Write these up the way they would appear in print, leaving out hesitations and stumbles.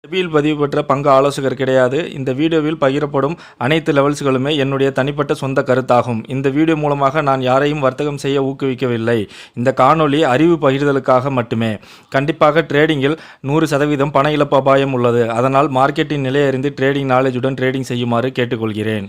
செபியில் பதிவு பெற்ற பங்கு ஆலோசகர் கிடையாது. இந்த வீடியோவில் பகிரப்படும் அனைத்து லெவல்ஸ்களுமே என்னுடைய தனிப்பட்ட சொந்த கருத்தாகும். இந்த வீடியோ மூலமாக நான் யாரையும் வர்த்தகம் செய்ய ஊக்குவிக்கவில்லை. இந்த காணொளி அறிவு பகிர்தலுக்காக மட்டுமே. கண்டிப்பாக ட்ரேடிங்கில் 100% பண இழப்பு அபாயம் உள்ளது. அதனால் மார்க்கெட்டின் நிலை அறிந்து ட்ரேடிங் நாலேஜுடன் ட்ரேடிங் செய்யுமாறு கேட்டுக்கொள்கிறேன்.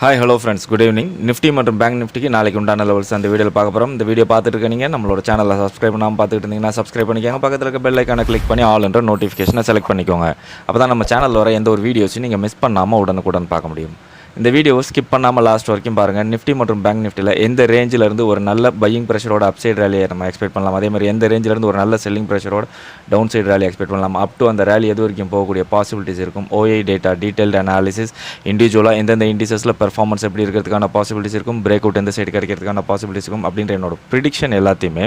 Hi hello friends, good evening. Nifty மற்றும் பேங்க் நிஃப்டிக்கு நாளைக்கு உண்டான லெவல்ஸ் அந்த வீடியோவில் பார்க்க போகிறோம். இந்த வீடியோ பார்த்துட்டு இருக்கீங்க, நம்மளோட சேனலை சப்ஸ்கிரைப் பண்ணாமல் பார்த்துட்டு இருந்தீங்கன்னா சப்ஸ்கிரைப் பண்ணிக்கோங்க. பக்கத்தில் இருக்க பெல் ஐக்கானை கிளிக் பண்ணி ஆல் என்ற நோட்டிஃபிகேஷனை செலக்ட் பண்ணிக்கோங்க. அப்போ தான் நம்ம சேனலில் வர எந்த ஒரு வீடியோஸையும் நீங்கள் மிஸ் பண்ணாமல் உடனுக்குடன் பார்க்க முடியும். இந்த வீடியோவை ஸ்கிப் பண்ணாமல் லாஸ்ட் வரைக்கும் பாருங்கள். நிஃப்டி மற்றும் பேங்க் நிஃப்டியில் எந்த ரேஞ்சிலேருந்து ஒரு நல்ல பையிங் ப்ரெஷரோட அப்சைட் ரேலியை நம்ம எக்ஸ்பெக்ட் பண்ணலாம், அதே மாதிரி எந்த ரேஞ்சிலேருந்து ஒரு நல்ல செல்லிங் ப்ரெஷரோட டவுன் சைட் ரேலி எக்ஸ்பெக்ட் பண்ணலாம், அப் டு அந்த ரேலி எது வரைக்கும் போகக்கூடிய பாசிபிலிட்டிஸ் இருக்கும், ஓஐ டேட்டா, டீட்டெயில்டு அனாலிசிஸ், இண்டிவிஜுவலாக எந்தெந்த இண்டிசஸில் பெர்ஃபார்மன்ஸ் எப்படி இருக்கிறதுக்கான பாசிபிலிட்டிஸ் இருக்கும், பிரேக் அவுட் எந்த சைடு கிடைக்கிறதுக்கான பாசிபிலிட்டிஸ் இருக்கும் அப்படின்ற என்னோட ப்ரிடிக்ஷன் எல்லாத்தையுமே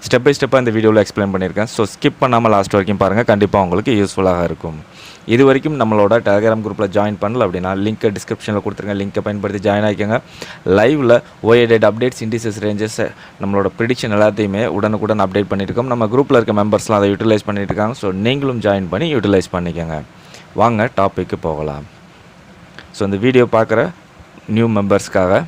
ஸ்டெப் பை ஸ்டெப்பாக இந்த வீடியோவில் எக்ஸ்பிளைன் பண்ணியிருக்கேன். ஸோ ஸ்கிப் பண்ணாமல் லாஸ்ட் வரைக்கும் பாருங்கள், கண்டிப்பாக உங்களுக்கு யூஸ்ஃபுல்லாக இருக்கும். இது வரைக்கும் நம்மளோட டெலிகிராம் குரூப்பில் ஜாயின் பண்ணல அப்படின்னா லிங்க்கை டிஸ்கிரிப்ஷனில் கொடுத்துருங்க. லிங்க்கை பயன்படுத்தி ஜாயின் ஆகிக்கோங்க. லைவில் ஓஏடேட் அப்டேட்ஸ், இண்டிசஸ் ரேஞ்சஸ், நம்மளோட ப்ரிடிக்ஷன் எல்லாத்தையுமே உடனுக்குடன் அப்டேட் பண்ணியிருக்கோம். நம்ம குரூப்பில் இருக்க மெம்பர்ஸ்லாம் அதை யூட்டிலைஸ் பண்ணிட்டு இருக்காங்க. ஸோ நீங்களும் ஜாயின் பண்ணி யூட்டிலைஸ் பண்ணிக்கோங்க. வாங்க டாப்பிக்கு போகலாம். ஸோ இந்த வீடியோ பார்க்குற நியூ மெம்பர்ஸ்க்காக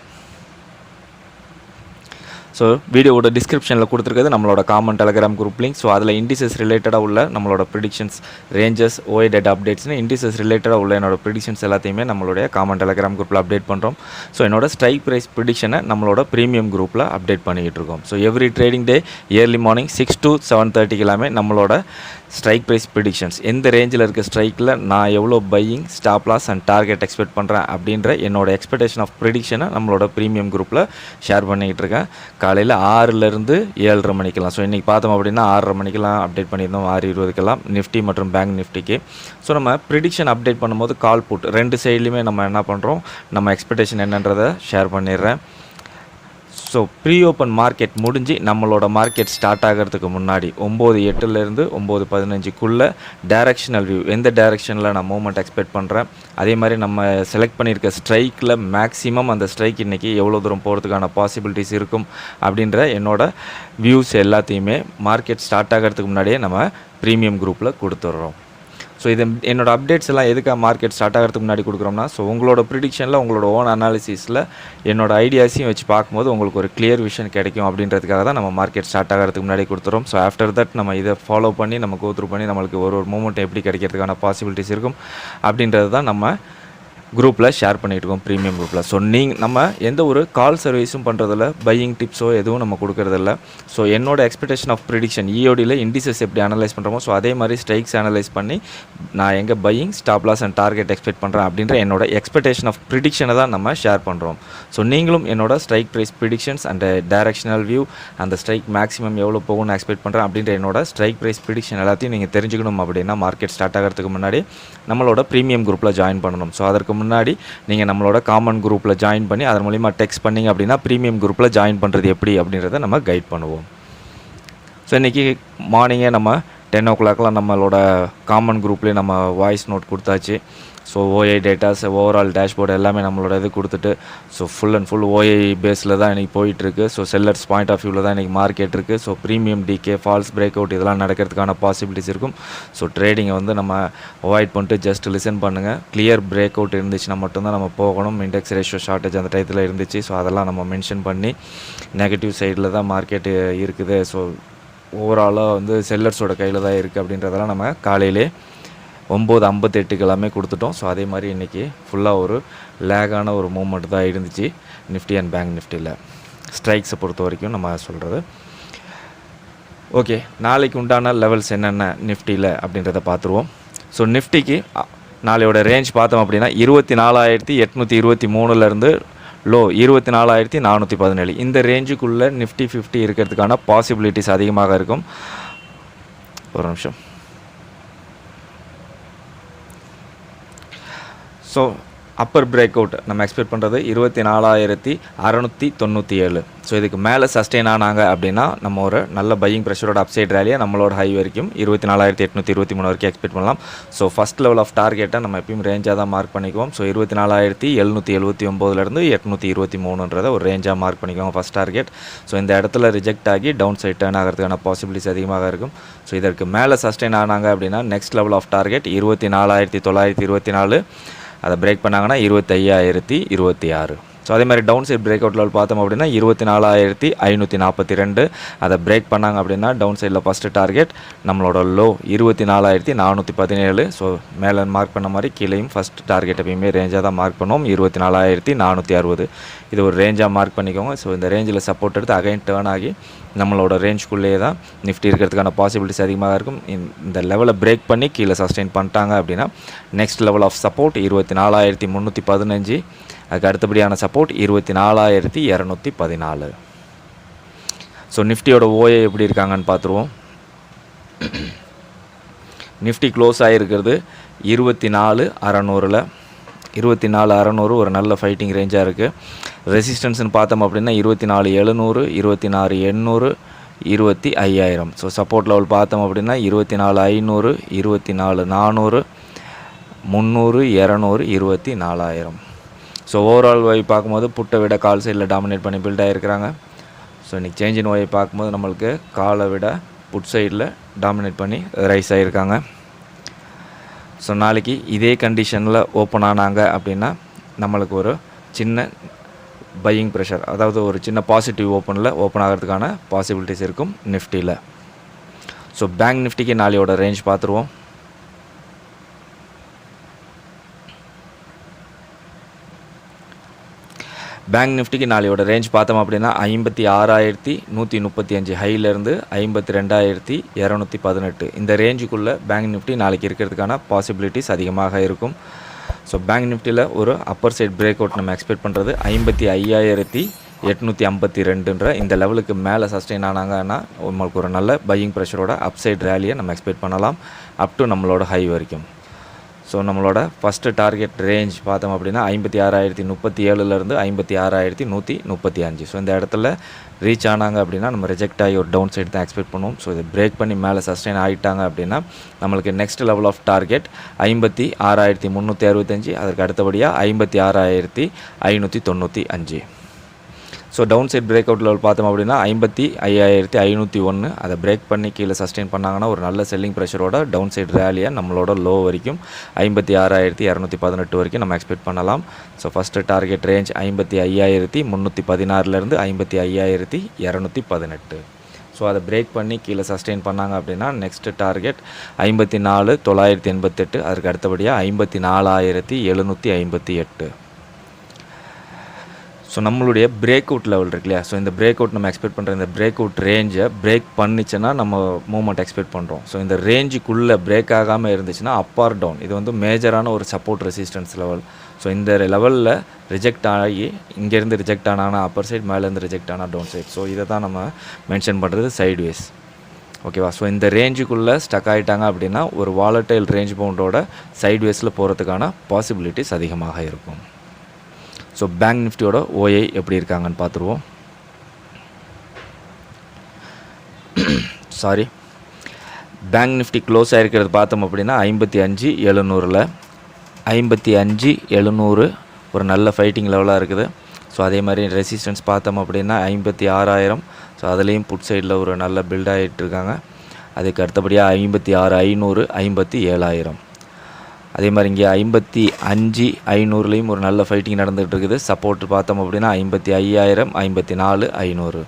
ஸோ வீடியோவோட டிஸ்கிரிப்ஷனில் கொடுத்துருக்கிறது நம்மளோட common Telegram group link. So அதில் இண்டிசஸ் ரிலேட்டடாக உள்ள நம்மளோட ப்ரிடிக்ஷன்ஸ், ரேஞ்சஸ், ஓஏ டேட்டா அப்டேட்ஸ்னு இண்டிசஸ் ரிலேட்டடாக உள்ள என்னோட ப்ரிடிக்ஷன்ஸ் எல்லாத்தையுமே நம்மளுடைய காமன் டெலிகிராம் குரூப்பில் அப்டேட் பண்ணுறோம். ஸோ என்னோட ஸ்ட்ரைக் ப்ரைஸ் ப்ரிடிக்ஷனை நம்மளோட ப்ரீமியம் குரூப்பில் அப்டேட் பண்ணிக்கிட்டு இருக்கோம். So every trading day early morning 6 to 7:30 எல்லாமே நம்மளோட ஸ்ட்ரைக் ப்ரைஸ் ப்ரிடிக்ஷன்ஸ், எந்த ரேஞ்சில் இருக்க ஸ்ட்ரைக்கில் நான் எவ்வளோ buying, stop loss and target expect பண்ணுறேன் அப்படின்ற என்னோட எக்ஸ்பெக்டேஷன் ஆஃப் ப்ரிடிக்ஷனை நம்மளோட ப்ரீமியம் குரூப்பில் ஷேர் பண்ணிக்கிட்டு இருக்கேன். காலையில் 6லேருந்து 7:30 மணிக்கெல்லாம். ஸோ இன்றைக்கி பார்த்தோம் அப்படின்னா 6:30 மணிக்கெல்லாம் அப்டேட் பண்ணியிருந்தோம், 6:20க்கெல்லாம் நிஃப்டி மற்றும் பேங்க் நிஃப்டிக்கு. ஸோ நம்ம ப்ரிடிக்ஷன் அப்டேட் பண்ணும்போது கால் புட் ரெண்டு சைட்லையுமே நம்ம என்ன பண்ணுறோம், நம்ம எக்ஸ்பெக்டேஷன் என்னன்றதை ஷேர் பண்ணிடுறேன். ஸோ ப்ரீ ஓப்பன் மார்க்கெட் முடிஞ்சு நம்மளோட மார்க்கெட் ஸ்டார்ட் ஆகிறதுக்கு முன்னாடி 9:08 9:15 டைரக்ஷனல் வியூ, எந்த டைரக்ஷனில் நான் மூவ்மெண்ட் எக்ஸ்பெக்ட் பண்ணுறேன், அதே மாதிரி நம்ம செலக்ட் பண்ணியிருக்க ஸ்ட்ரைக்கில் மேக்ஸிமம் அந்த ஸ்ட்ரைக் இன்றைக்கி எவ்வளோ தூரம் போகிறதுக்கான பாசிபிலிட்டிஸ் இருக்கும் அப்படின்ற என்னோட வியூஸ் எல்லாத்தையுமே மார்க்கெட் ஸ்டார்ட் ஆகிறதுக்கு முன்னாடியே நம்ம ப்ரீமியம் குரூப்பில் கொடுத்துட்றோம். ஸோ இது என்னோடய அப்டேட்ஸ் எல்லாம் எதுக்காக மார்க்கெட் ஸ்டார்ட் ஆகிறதுக்கு முன்னாடி கொடுக்குறோம்னா, ஸோ உங்களோட ப்ரிடிக்ஷனில் உங்களோட ஓன் அனாலிசிஸில் என்னோட ஐடியாஸையும் வச்சு பார்க்கும்போது உங்களுக்கு ஒரு கிளியர் விஷன் கிடைக்கும் அப்படின்றதுக்காக தான் நம்ம மார்க்கெட் ஸ்டார்ட் ஆகிறதுக்கு முன்னாடி கொடுத்துறோம். ஸோ ஆஃப்டர் தட் நம்ம இதை ஃபாலோ பண்ணி நம்ம கோ த்ரூ பண்ணி நம்மளுக்கு ஒரு மூமெண்ட் எப்படி கிடைக்கிறதுக்கான பாசிபிலிட்டிஸ் இருக்கும் அப்படின்றது தான் நம்ம குரூப்பில் ஷேர் பண்ணிகிட்டு இருக்கோம், ப்ரீமியம் குரூப்பில். ஸோ நம்ம எந்த ஒரு கால் சர்வீஸும் பண்ணுறதில்ல, பையிங் டிப்ஸோ எதுவும் நம்ம கொடுக்குறதில்ல. ஸோ என்னோட எக்ஸ்பெக்டேஷன் ஆஃப் ப்ரிடிக்ஷன் இஓடியில் இண்டிசஸ் எப்படி அனலைஸ் பண்ணுறோமோ ஸோ அதே மாதிரி ஸ்ட்ரைக்ஸ் அனலைஸ் பண்ணி நான் எங்கே buying, stop loss and target expect பண்ணுறேன் அப்படின்ற என்னோட எக்ஸ்பெக்டேஷன் ஆஃப் ப்ரிடிக்ஷனை தான் நம்ம ஷேர் பண்ணுறோம். ஸோ நீங்களும் என்னோட strike price predictions and directional view, அந்த ஸ்ட்ரைக் மேக்ஸிமம் எவ்வளோ போகும்னு எக்ஸ்பெக்ட் பண்ணுறேன் அப்படின்ற என்னோட ஸ்ட்ரைக் ப்ரைஸ் ப்ரிடிக்ஷன் எல்லாத்தையும் நீங்கள் தெரிஞ்சுக்கணும் அப்படின்னா மார்க்கெட் ஸ்டார்ட் ஆகிறதுக்கு முன்னாடி நம்மளோட ப்ரீமியம் குரூப்பில் ஜாயின் பண்ணணும். ஸோ அதற்கு முன்னாடி நீங்கள் நம்மளோட காமன் குரூப்பில் ஜாயின் பண்ணி அதன் மூலிமா டெக்ஸ்ட் பண்ணிங்க அப்படின்னா ப்ரீமியம் குரூப்பில் ஜாயின் பண்ணுறது எப்படி அப்படின்றத நம்ம கைட் பண்ணுவோம். ஸோ இன்றைக்கி மார்னிங்கே நம்ம 10 o'clockலாம் நம்மளோட காமன் குரூப்லேயே நம்ம வாய்ஸ் நோட் கொடுத்தாச்சு. ஸோ ஓஐ டேட்டாஸ், ஓவரால் டேஷ்போர்டு எல்லாமே நம்மளோட இது கொடுத்துட்டு ஸோ ஃபுல் அண்ட் ஃபுல் ஓஐ பேஸில் தான் இன்றைக்கி போயிட்டுருக்கு. ஸோ செல்லர்ஸ் பாயிண்ட் ஆஃப் வியூவில் தான் இன்றைக்கி மார்க்கெட் இருக்குது. So premium decay, false break out இதெல்லாம் நடக்கிறதுக்கான பாசிபிலிட்டிஸ் இருக்கும். ஸோ ட்ரேடிங்கை வந்து நம்ம அவாய்ட் பண்ணிட்டு ஜஸ்ட் லிசன் பண்ணுங்கள். கிளியர் பிரேக் அவுட் இருந்துச்சுன்னா மட்டும்தான் நம்ம போகணும். இண்டெக்ஸ் ரேஷியோ ஷார்ட்டேஜ் அந்த டயத்தில் இருந்துச்சு. ஸோ அதெல்லாம் நம்ம மென்ஷன் பண்ணி நெகட்டிவ் சைடில் தான் மார்க்கெட்டு இருக்குது. ஸோ ஓவராலாக வந்து செல்லர்ஸோட கையில் தான் இருக்குது அப்படின்றதெல்லாம் நம்ம காலையிலே 9:58 எல்லாமே கொடுத்துட்டோம். ஸோ அதே மாதிரி இன்றைக்கி ஃபுல்லாக ஒரு லேகான ஒரு மூமெண்ட் தான் இருந்துச்சு நிஃப்டி அண்ட் பேங்க் நிஃப்டியில், ஸ்ட்ரைக்ஸை பொறுத்த வரைக்கும் நம்ம சொல்கிறது. ஓகே, நாளைக்கு உண்டான லெவல்ஸ் என்னென்ன நிஃப்டியில் அப்படின்றத பார்த்துருவோம். ஸோ நிஃப்டிக்கு நாளையோட ரேஞ்ச் பார்த்தோம் அப்படின்னா 24,823 லோ 24,417. இந்த ரேஞ்சுக்குள்ளே நிஃப்டி 50 இருக்கிறதுக்கான பாசிபிலிட்டிஸ் அதிகமாக இருக்கும். ஒரு நிமிஷம். ஸோ அப்பர் பிரேக் அவுட் நம்ம எக்ஸ்பெக்ட் பண்ணுறது 24,697. ஸோ இதுக்கு மேலே சஸ்டெயின் ஆனாங்க அப்படின்னா நம்ம ஒரு நல்ல பையிங் ப்ரெஷரோட அப்சைட் ரேலியை நம்மளோட ஹை வரைக்கும் 24,823 வரைக்கும் எக்ஸ்பெக்ட் பண்ணலாம். ஸோ ஃபஸ்ட் லெவல் ஆஃப் டார்கெட்டை நம்ம எப்பயும் ரேஞ்சாக தான் மார்க் பண்ணிக்குவோம். ஸோ 24,779லேருந்து 823ன்றத ஒரு ரேஞ்சாக மார்க் பண்ணிக்குவோம் ஃபஸ்ட் டார்கெட். ஸோ இந்த இடத்துல ரிஜெக்ட் ஆகி டவுன் சைட் டர்ன் ஆகிறதுக்கான பாசிபிலிட்டிஸ் அதிகமாக இருக்கும். ஸோ இதற்கு மேலே சஸ்டெயின் ஆனாங்க அப்படின்னா நெக்ஸ்ட் லெவல் ஆஃப் டார்கெட் 24,924. அதை பிரேக் பண்ணாங்கன்னா 25,026. ஸோ அதே மாதிரி down side break out level பார்த்தோம் அப்படின்னா 24,542. அதை பிரேக் பண்ணாங்க அப்படின்னா டவுன் சைடில் ஃபஸ்ட்டு டார்கெட் நம்மளோட லோ 24,417. ஸோ மேலே மார்க் பண்ண மாதிரி கீழேயும் ஃபஸ்ட் டார்கெட் எப்பயுமே ரேஞ்சாக தான் மார்க் பண்ணுவோம் 24,460. இது ஒரு ரேஞ்சாக மார்க் பண்ணிக்கோங்க. ஸோ இந்த ரேஞ்சில் சப்போர்ட் எடுத்து அகைன் டேர்ன் ஆகி நம்மளோட ரேஞ்சுக்குள்ளேயே தான் நிஃப்டி இருக்கிறதுக்கான பாசிபிலிட்டிஸ் அதிகமாக இருக்கும். இந்த லெவலை பிரேக் பண்ணி கீழே சஸ்டெயின் பண்ணிட்டாங்க அப்படின்னா நெக்ஸ்ட் லெவல் ஆஃப் சப்போர்ட் 24,315. அதுக்கு அடுத்தபடியான சப்போர்ட் 24,214. ஸோ நிஃப்டியோட ஓஏ எப்படி இருக்காங்கன்னு பார்த்துருவோம். Nifty close ஆகிருக்கிறது 24,600. 24,600 ஒரு நல்ல ஃபைட்டிங் ரேஞ்சாக இருக்குது. ரெசிஸ்டன்ஸ்னு பார்த்தோம் அப்படின்னா 24,700, 26,800, 25,000. ஸோ சப்போர்ட் லெவல் பார்த்தோம் அப்படின்னா 24,500, 24,400, 300, 200, 24,000. ஸோ ஓவரால் ஒய் பார்க்கும்போது புட்டை விட கால் சைடில் டாமினேட் பண்ணி பில்ட் ஆகிருக்கிறாங்க. ஸோ இன்றைக்கி சேஞ்ச் இன் ஒய் பார்க்கும்போது நம்மளுக்கு காலை விட புட் சைடில் டாமினேட் பண்ணி ரைஸ் ஆகிருக்காங்க. ஸோ நாளைக்கு இதே கண்டிஷனில் ஓப்பன் ஆனாங்க அப்படின்னா நம்மளுக்கு ஒரு சின்ன பையிங் ப்ரெஷர், அதாவது ஒரு சின்ன பாசிட்டிவ் ஓப்பனில் ஓப்பன் ஆகிறதுக்கான பாசிபிலிட்டிஸ் இருக்கும் நிஃப்டியில். ஸோ பேங்க் நிஃப்டிக்கு நாளையோட ரேஞ்ச் பார்த்துருவோம். பேங்க் நிஃப்டிக்கு நாளையோட ரேஞ்ச் பார்த்தோம் அப்படின்னா 56,135 ஹையிலேருந்து 52,218. இந்த ரேஞ்சுக்குள்ளே பேங்க் நிஃப்டி நாளைக்கு இருக்கிறதுக்கான பாசிபிலிட்டிஸ் அதிகமாக இருக்கும். ஸோ பேங்க் நிஃப்டியில் ஒரு அப்பர் சைட் பிரேக் அவுட் நம்ம எக்ஸ்பெக்ட் பண்ணுறது 55,852 இந்த லெவலுக்கு மேலே சஸ்டெயின் ஆனாங்கன்னா உங்களுக்கு ஒரு நல்ல பையிங் ப்ரெஷரோட அப்சைட் ரேலியை நம்ம எக்ஸ்பெக்ட் பண்ணலாம் அப் டு நம்மளோட ஹை வரைக்கும். ஸோ நம்மளோட ஃபஸ்ட்டு டார்கெட் ரேஞ்ச் பார்த்தோம் அப்படின்னா 56,037லேருந்து 56,135. ஸோ இந்த இடத்துல ரீச் ஆனாங்க அப்படின்னா நம்ம ரிஜெக்ட் ஆகி ஒரு டவுன் சைடு தான் எக்ஸ்பெக்ட் பண்ணுவோம். ஸோ இதை பிரேக் பண்ணி மேலே சஸ்டெயின் ஆகிட்டாங்க அப்படின்னா நம்மளுக்கு நெக்ஸ்ட் லெவல் ஆஃப் டார்கெட் 56,365. அதற்கு அடுத்தபடியாக 56,595. So down side break out level பார்த்தோம் அப்படின்னா 55,501. அதை பிரேக் பண்ணி கீழே சஸ்டெயின் பண்ணாங்கன்னா ஒரு நல்ல செல்லிங் ப்ரெஷரோட டவுன் சைட் ரேலியாக நம்மளோட லோ வரைக்கும் 56,218 வரைக்கும் நம்ம எக்ஸ்பெக்ட் பண்ணலாம். ஸோ ஃபஸ்ட்டு டார்கெட் ரேஞ்ச் 55,316லேருந்து 55,218. ஸோ அதை பிரேக் பண்ணி கீழே சஸ்டெயின் பண்ணாங்க அப்படின்னா நெக்ஸ்ட் டார்கெட் 54,988. அதுக்கு அடுத்தபடியாக 54,758. ஸோ நம்மளுடைய பிரேக் அவுட் லெவல் இருக்கு இல்லையா, ஸோ இந்த பிரேக் அவுட் நம்ம எக்ஸ்பெக்ட் பண்ணுற இந்த பிரேக் அவுட் ரேஞ்சை பிரேக் பண்ணிச்சுன்னா நம்ம மூவ்மெண்ட் எக்ஸ்பெக்ட் பண்ணுறோம். ஸோ இந்த ரேஞ்சுக்குள்ளே பிரேக் ஆகாமல் இருந்துச்சுன்னா அப் ஆர் டவுன் இது வந்து மேஜரான ஒரு சப்போர்ட் ரெசிஸ்டன்ஸ் லெவல். ஸோ இந்த லெவலில் ரிஜெக்ட் ஆகி இங்கேருந்து ரிஜெக்ட் ஆனாங்கன்னா அப்பர் சைட், மேலேருந்து ரிஜெக்ட் ஆனால் டவுன் சைட். ஸோ இதை தான் நம்ம மென்ஷன் பண்ணுறது சைட்வேஸ். ஓகேவா. ஸோ இந்த ரேஞ்சுக்குள்ளே ஸ்டக் ஆகிட்டாங்க அப்படின்னா ஒரு வாலட்டைல் ரேஞ்ச் பவுண்டோட சைட்வேஸில் போகிறதுக்கான பாசிபிலிட்டிஸ் அதிகமாக இருக்கும். ஸோ பேங்க் நிஃப்டியோட ஓஏ எப்படி இருக்காங்கன்னு பார்த்துருவோம். பேங்க் நிஃப்டி க்ளோஸ் ஆகிருக்கிறது பார்த்தோம் அப்படின்னா 55,700. 55,700 ஒரு நல்ல ஃபைட்டிங் லெவலாக இருக்குது. ஸோ அதே மாதிரி ரெசிஸ்டன்ஸ் பார்த்தோம் அப்படின்னா 56,000. ஸோ அதுலேயும் புட் சைடில் ஒரு நல்ல பில்ட் ஆகிட்டு இருக்காங்க. அதுக்கு அடுத்தபடியாக 56,500, 57,000. அதே மாதிரி இங்கே 55,500லேயும் ஒரு நல்ல ஃபைட்டிங் நடந்துகிட்டு இருக்குது. சப்போர்ட் பார்த்தோம் அப்படின்னா 55,000, 54,500.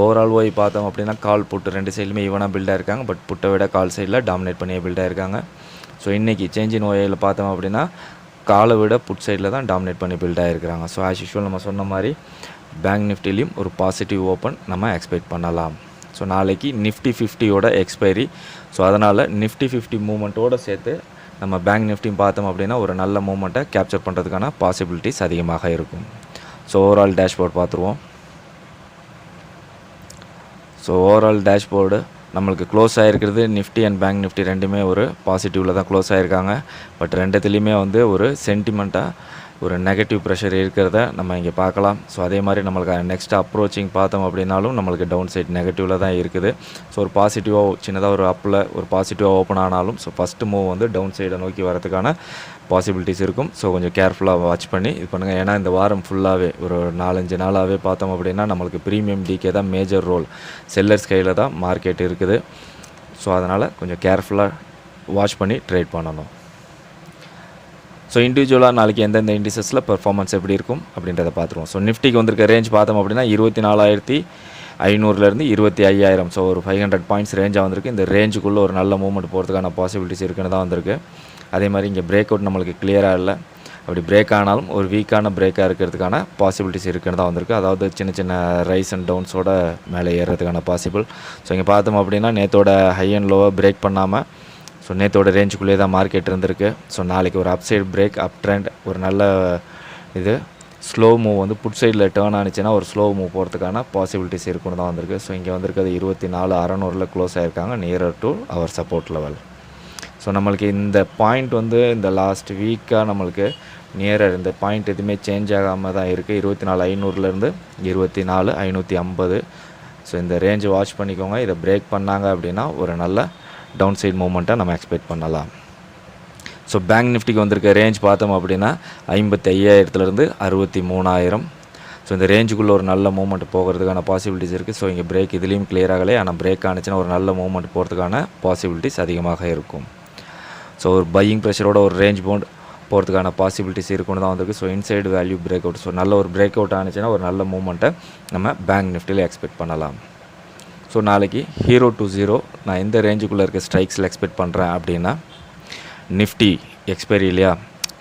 ஓவரால் ஓய் பார்த்தோம் அப்படின்னா கால் புட்டு ரெண்டு சைட்லையுமே ஈவனாக பில்டாக இருக்காங்க. பட் புட்டை விட கால் சைடில் டாமினேட் பண்ணியே பில்டாக இருக்காங்க. ஸோ இன்றைக்கி சேஞ்ச் இன் ஓயில் பார்த்தோம் அப்படின்னா காலை விட புட் சைடில் தான் டாமினேட் பண்ணி பில்டாக இருக்கிறாங்க. ஸோ ஆஸ் யூஷுவல் நம்ம சொன்ன மாதிரி பேங்க் நிஃப்டிலையும் ஒரு பாசிட்டிவ் ஓப்பன் நம்ம எக்ஸ்பெக்ட் பண்ணலாம். ஸோ நாளைக்கு நிஃப்டி 50யோட எக்ஸ்பைரி. ஸோ அதனால் நிஃப்டி 50 மூமெண்ட்டோடு சேர்த்து நம்ம பேங்க் நிஃப்டியும் பார்த்தோம் அப்படின்னா ஒரு நல்ல மூமெண்ட்டை கேப்சர் பண்ணுறதுக்கான பாசிபிலிட்டிஸ் அதிகமாக இருக்கும். ஸோ ஓவரால் டேஷ்போர்ட் பார்த்துருவோம். ஸோ ஓவரால் டேஷ்போர்டு நம்மளுக்கு க்ளோஸ் ஆகிருக்கிறது நிஃப்டி அண்ட் பேங்க் நிஃப்டி ரெண்டுமே ஒரு பாசிட்டிவில் தான் க்ளோஸ் ஆகிருக்காங்க. பட் ரெண்டுத்துலேயுமே வந்து ஒரு சென்டிமெண்ட்டாக ஒரு நெகட்டிவ் ப்ரெஷர் இருக்கிறத நம்ம இங்கே பார்க்கலாம். ஸோ அதே மாதிரி நம்மளுக்கு நெக்ஸ்ட் அப்ரோச்சிங் பார்த்தோம் அப்படின்னாலும் நம்மளுக்கு டவுன் சைட் நெகட்டிவில் தான் இருக்குது. ஸோ ஒரு பாசிட்டிவாக சின்னதாக ஒரு அப்பில் ஒரு பாசிட்டிவாக ஓப்பன் ஆனாலும் ஸோ ஃபஸ்ட்டு மூவ் வந்து டவுன் சைடை நோக்கி வரதுக்கான பாசிபிலிட்டிஸ் இருக்கும். ஸோ கொஞ்சம் கேர்ஃபுல்லாக வாட்ச் பண்ணி இது பண்ணுங்கள். ஏன்னா இந்த வாரம் ஃபுல்லாகவே ஒரு 4-5 நாளாகவே பார்த்தோம் அப்படின்னா நம்மளுக்கு ப்ரீமியம் டிகே தான் மேஜர் ரோல், செல்லர்ஸ் கையில் தான் மார்க்கெட் இருக்குது. ஸோ அதனால் கொஞ்சம் கேர்ஃபுல்லாக வாட்ச் பண்ணி ட்ரேட் பண்ணணும். ஸோ இண்டிவிஜுவலாக நாளைக்கு எந்தெந்த இண்டிசஸில் பெர்ஃபார்மன்ஸ் எப்படி இருக்கும் அப்படின்றத பார்த்துருவோம். ஸோ நிஃப்டிக்கு வந்திருக்க ரேஞ்ச் பார்த்தோம் அப்படின்னா 24,500 25,000. ஸோ ஒரு 500 பாயிண்ட்ஸ் ரேஞ்சாக வந்திருக்கு. இந்த ரேஞ்சுக்குள்ளே ஒரு நல்ல மூவ்மெண்ட் போகிறதுக்கான பாசிபிலிட்டிஸ் இருக்குன்னு தான் வந்திருக்கு. அதே மாதிரி இங்கே பிரேக் அவுட் நம்மளுக்கு கிளியராக இல்லை. அப்படி பிரேக் ஆனாலும் ஒரு வீக்கான பிரேக்காக இருக்கிறதுக்கான பாசிபிலிட்டிஸ் இருக்குன்னு தான் வந்திருக்கு. அதாவது சின்ன சின்ன ரைஸ் அண்ட் டவுன்ஸோட மேலே ஏறுறதுக்கான பாசிபிள். ஸோ இங்கே பார்த்தோம் அப்படின்னா நேற்றோட ஹை அண்ட் லோவை பிரேக் பண்ணாமல் ஸோ நேற்றோட ரேஞ்சுக்குள்ளேயே தான் மார்க்கெட் இருந்திருக்கு. ஸோ நாளைக்கு ஒரு அப்சைட் பிரேக் அப் ட்ரெண்ட் ஒரு நல்ல இது ஸ்லோ மூவ் வந்து புட் சைடில் டேர்ன் ஆனிச்சுன்னா ஒரு ஸ்லோ மூவ் போகிறதுக்கான பாசிபிலிட்டிஸ் இருக்குன்னு தான் வந்திருக்கு. ஸோ இங்கே வந்திருக்கிறது 24,600 க்ளோஸ் ஆகிருக்காங்க, nearer to our support level. So நம்மளுக்கு இந்த பாயிண்ட் வந்து இந்த லாஸ்ட் வீக்காக நம்மளுக்கு நியரர் இந்த பாயிண்ட் எதுவுமே சேஞ்ச் ஆகாமல் தான் இருக்குது. 24,500 24,550. ஸோ இந்த ரேஞ்சை வாட்ச் பண்ணிக்கோங்க. இதை பிரேக் பண்ணாங்க அப்படின்னா ஒரு நல்ல டவுன் சைட் மூமெண்ட்டை நம்ம எக்ஸ்பெக்ட் பண்ணலாம். ஸோ பேங்க் நிஃப்டிக்கு வந்திருக்க ரேஞ்ச் பார்த்தோம் அப்படின்னா 55,000 63,000. ஸோ இந்த ரேஞ்சுக்குள்ளே ஒரு நல்ல மூவ்மெண்ட் போகிறதுக்கான பாசிபிலிட்டிஸ் இருக்குது. ஸோ இங்கே பிரேக் இதுலேயும் கிளியர் ஆகலை, ஆனால் பிரேக் ஆனிச்சுன்னா ஒரு நல்ல மூவ்மெண்ட் போகிறதுக்கான பாசிபிலிட்டிஸ் அதிகமாக இருக்கும். ஸோ ஒரு பையிங் ப்ரெஷரோட ஒரு ரேஞ்ச் பவுண்ட் போகிறதுக்கான பாசிபிலிட்டிஸ் இருக்குன்னு தான் வந்திருக்கு. So inside value break out. So நல்ல ஒரு பிரேக் அவுட் ஆனிச்சுன்னா ஒரு நல்ல மூவ்மெண்ட்டை நம்ம பேங்க் நிஃப்டியில் எக்ஸ்பெக்ட் பண்ணலாம். ஸோ நாளைக்கு 0 நான் எந்த ரேஞ்சுக்குள்ளே இருக்க ஸ்ட்ரைக்ஸில் எக்ஸ்பெக்ட் பண்ணுறேன் அப்படின்னா நிஃப்டி எக்ஸ்பைரி இல்லையா,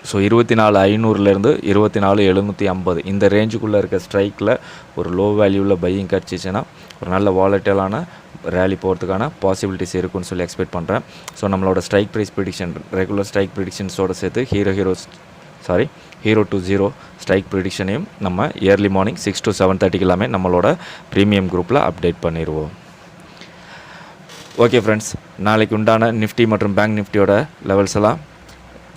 ஸோ 24,500 24,750 இந்த ரேஞ்சுக்குள்ளே இருக்க ஸ்ட்ரைக்கில் ஒரு லோ வேல்யூவில் பையிங் கிடச்சிச்சின்னா ஒரு நல்ல வாலட்டிலான ரேலி போகிறதுக்கான பாசிபிலிட்டிஸ் இருக்குன்னு சொல்லி எக்ஸ்பெக்ட் பண்ணுறேன். ஸோ நம்மளோட strike price prediction regular strike ப்ரிடிக்ஷன்ஸோடு சேர்த்து ஹீரோ டு ஜீரோ ஸ்ட்ரைக் ப்ரிடிக்ஷனையும் நம்ம இயர்லி மார்னிங் 6 to 7:30 எல்லாமே நம்மளோட ப்ரீமியம் குரூப்பில் அப்டேட் பண்ணிடுவோம். ஓகே ஃப்ரெண்ட்ஸ், நாளைக்கு உண்டான நிஃப்டி மற்றும் பேங்க் நிஃப்டியோட லெவல்ஸ் எல்லாம்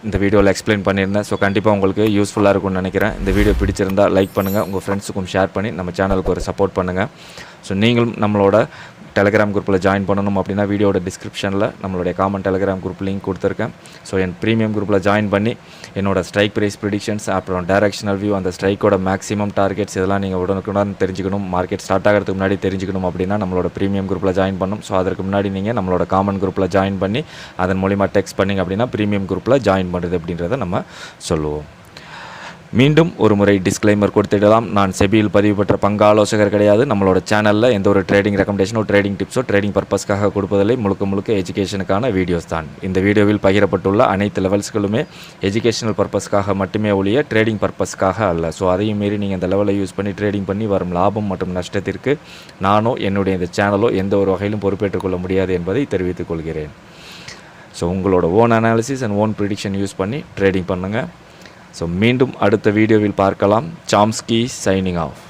இந்த வீடியோவில் எக்ஸ்பிளைன் பண்ணியிருந்தேன். ஸோ கண்டிப்பாக உங்களுக்கு யூஸ்ஃபுல்லாக இருக்கும்னு நினைக்கிறேன். இந்த வீடியோ பிடிச்சிருந்தால் லைக் பண்ணுங்கள், உங்கள் ஃப்ரெண்ட்ஸுக்கும் ஷேர் பண்ணி நம்ம சேனலுக்கு ஒரு சப்போர்ட் பண்ணுங்கள். ஸோ நீங்களும் நம்மளோட டெலிகிராம் குரூப்பில் ஜாயின் பண்ணணும் அப்படின்னா வீடியோட டிஸ்கிரிப்ஷனில் நம்மளுடைய காமன் டெலிகிராம் குரூப் லிங்க் கொடுத்துருக்கேன். ஸோ என் ப்ரீமியம் குரூப்பில் ஜாயின் பண்ணி என்னோட ஸ்ட்ரைக் ப்ரைஸ் ப்ரிடிக்ஷன்ஸ் அப்புறம் டைரக்ஷனல் வியூ அந்த ஸ்ட்ரைக்கோட மேக்ஸிமம் டார்கெட்ஸ் இதெல்லாம் நீங்கள் உடனுக்குடன் தெரிஞ்சுக்கணும், மார்க்கெட் ஸ்டார்ட் ஆகிறதுக்கு முன்னாடி தெரிஞ்சுக்கணும் அப்படின்னா நம்மளோட ப்ரீமியம் குரூப்பில் ஜாயின் பண்ணணும். ஸோ அதற்கு முன்னாடி நீங்கள் நம்மளோட காமன் குரூப்பில் ஜாயின் பண்ணி அதன் மூலிமா டெக்ஸ்ட் பண்ணிங்க அப்படின்னா ப்ரீமியம் குரூப்பில் ஜாயின் பண்ணுறது அப்படின்றத நம்ம சொல்லுவோம். மீண்டும் ஒரு முறை டிஸ்க்ளைமர் கொடுத்துடலாம். நான் செபியில் பதிவு பெற்ற பங்கு ஆலோசகர் கிடையாது. நம்மளோட சேனலில் எந்த ஒரு ட்ரேடிங் ரெக்கமெண்டேஷனோ ட்ரேடிங் டிப்ஸோ ட்ரேடிங் பர்பஸ்க்காக கொடுப்பதில்லை. முழுக்க எஜுகேஷனுக்கான வீடியோஸ் தான். இந்த வீடியோவில் பகிரப்பட்டுள்ள அனைத்து லெவல்ஸ்களுமே எஜுகேஷனல் பர்பஸ்க்காக மட்டுமே ஒழிய ட்ரேடிங் பர்பஸ்க்காக அல்ல. ஸோ அதையும் மீறி நீங்கள் இந்த லெவலை யூஸ் பண்ணி ட்ரேடிங் பண்ணி வரும் லாபம் மற்றும் நஷ்டத்திற்கு நானோ என்னுடைய இந்த சேனலோ எந்த ஒரு வகையிலும் பொறுப்பேற்றுக்கொள்ள முடியாது என்பதை தெரிவித்துக் கொள்கிறேன். ஸோ உங்களோட own analysis and own prediction use பண்ணி ட்ரேடிங் பண்ணுங்கள். ஸோ மீண்டும் அடுத்த வீடியோவில் பார்க்கலாம். Chomsky signing off.